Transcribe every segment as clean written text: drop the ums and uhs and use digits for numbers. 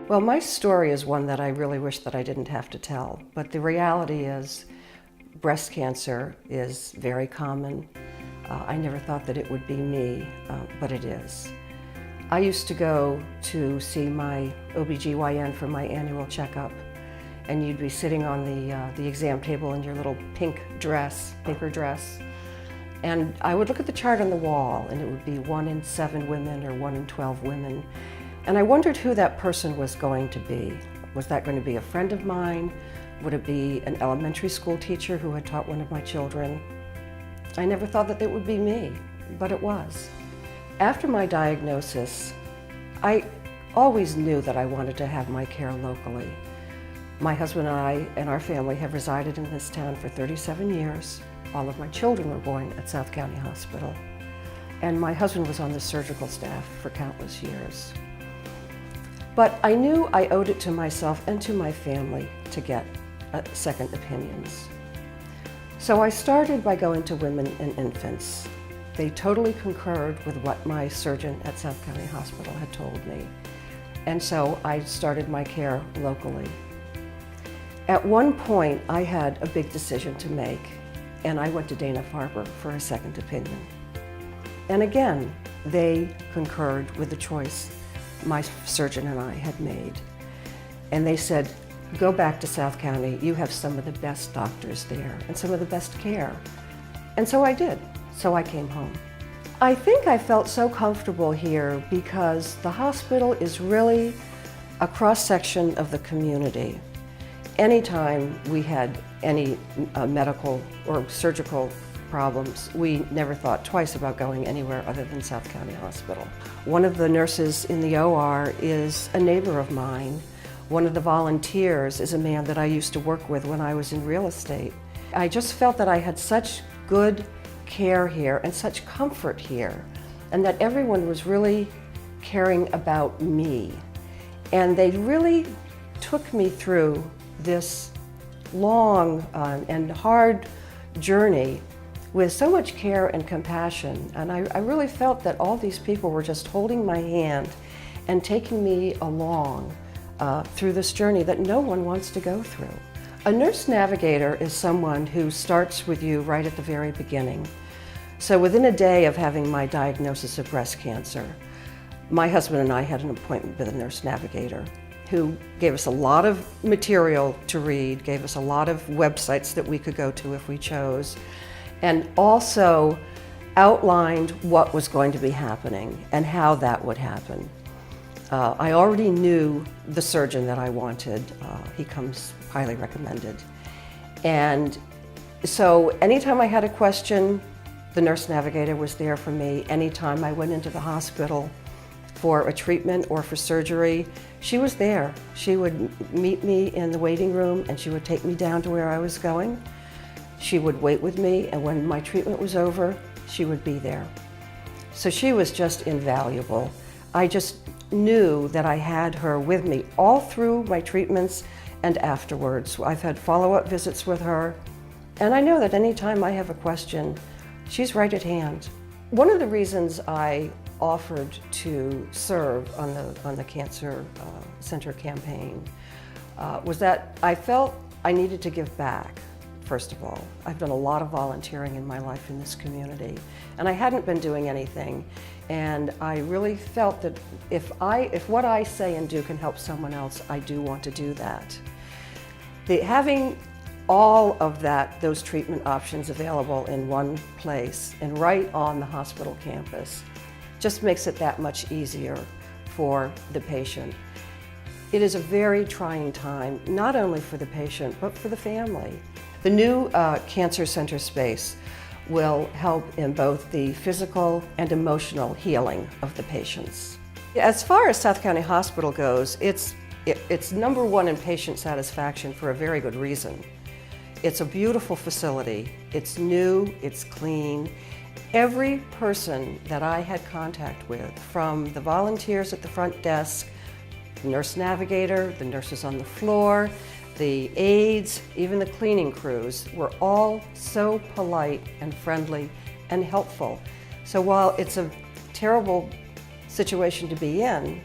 Well, my story is one that I really wish that I didn't have to tell, but the reality is breast cancer is very common. I never thought that it would be me, but it is. I used to go to see my OBGYN for my annual checkup, and you'd be sitting on the exam table in your little pink dress, paper dress, and I would look at the chart on the wall, and it would be 1 in 7 women or 1 in 12 women. And I wondered who that person was going to be. Was that going to be a friend of mine? Would it be an elementary school teacher who had taught one of my children? I never thought that it would be me, but it was. After my diagnosis, I always knew that I wanted to have my care locally. My husband and I and our family have resided in this town for 37 years. All of my children were born at South County Hospital. And my husband was on the surgical staff for countless years. But I knew I owed it to myself and to my family to get second opinions. So I started by going to women and infants. They totally concurred with what my surgeon at South County Hospital had told me. And so I started my care locally. At one point, I had a big decision to make, and I went to Dana-Farber for a second opinion. And again, they concurred with the choice my surgeon and I had made. And they said, go back to South County. You have some of the best doctors there and some of the best care. And so I did. So I came home. I think I felt so comfortable here because the hospital is really a cross-section of the community. Anytime we had any medical or surgical problems, we never thought twice about going anywhere other than South County Hospital. One of the nurses in the OR is a neighbor of mine. One of the volunteers is a man that I used to work with when I was in real estate. I just felt that I had such good care here and such comfort here, and that everyone was really caring about me. And they really took me through this long and hard journey with so much care and compassion. And I really felt that all these people were just holding my hand and taking me along through this journey that no one wants to go through. A nurse navigator is someone who starts with you right at the very beginning. So within a day of having my diagnosis of breast cancer, my husband and I had an appointment with a nurse navigator who gave us a lot of material to read, gave us a lot of websites that we could go to if we chose, and also outlined what was going to be happening and how that would happen. I already knew the surgeon that I wanted. He comes highly recommended. And so anytime I had a question, the nurse navigator was there for me. Anytime I went into the hospital for a treatment or for surgery, she was there. She would meet me in the waiting room and she would take me down to where I was going. She would wait with me, and when my treatment was over, she would be there. So she was just invaluable. I just knew that I had her with me all through my treatments and afterwards. I've had follow-up visits with her, and I know that anytime I have a question, she's right at hand. One of the reasons I offered to serve on the Cancer Center campaign was that I felt I needed to give back. First of all, I've done a lot of volunteering in my life in this community, and I hadn't been doing anything. And I really felt that if what I say and do can help someone else, I do want to do that. Having all of those treatment options available in one place and right on the hospital campus just makes it that much easier for the patient. It is a very trying time, not only for the patient, but for the family. The new Cancer Center space will help in both the physical and emotional healing of the patients. As far as South County Hospital goes, it's #1 in patient satisfaction for a very good reason. It's a beautiful facility. It's new, it's clean. Every person that I had contact with, from the volunteers at the front desk, the nurse navigator, the nurses on the floor, the aides, even the cleaning crews, were all so polite and friendly and helpful. So while it's a terrible situation to be in,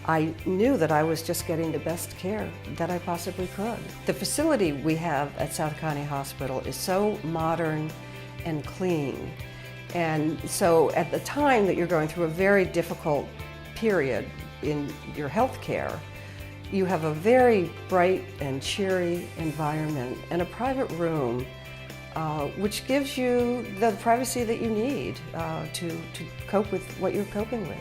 I knew that I was just getting the best care that I possibly could. The facility we have at South County Hospital is so modern and clean. And so at the time that you're going through a very difficult period in your health care, you have a very bright and cheery environment and a private room which gives you the privacy that you need to cope with what you're coping with.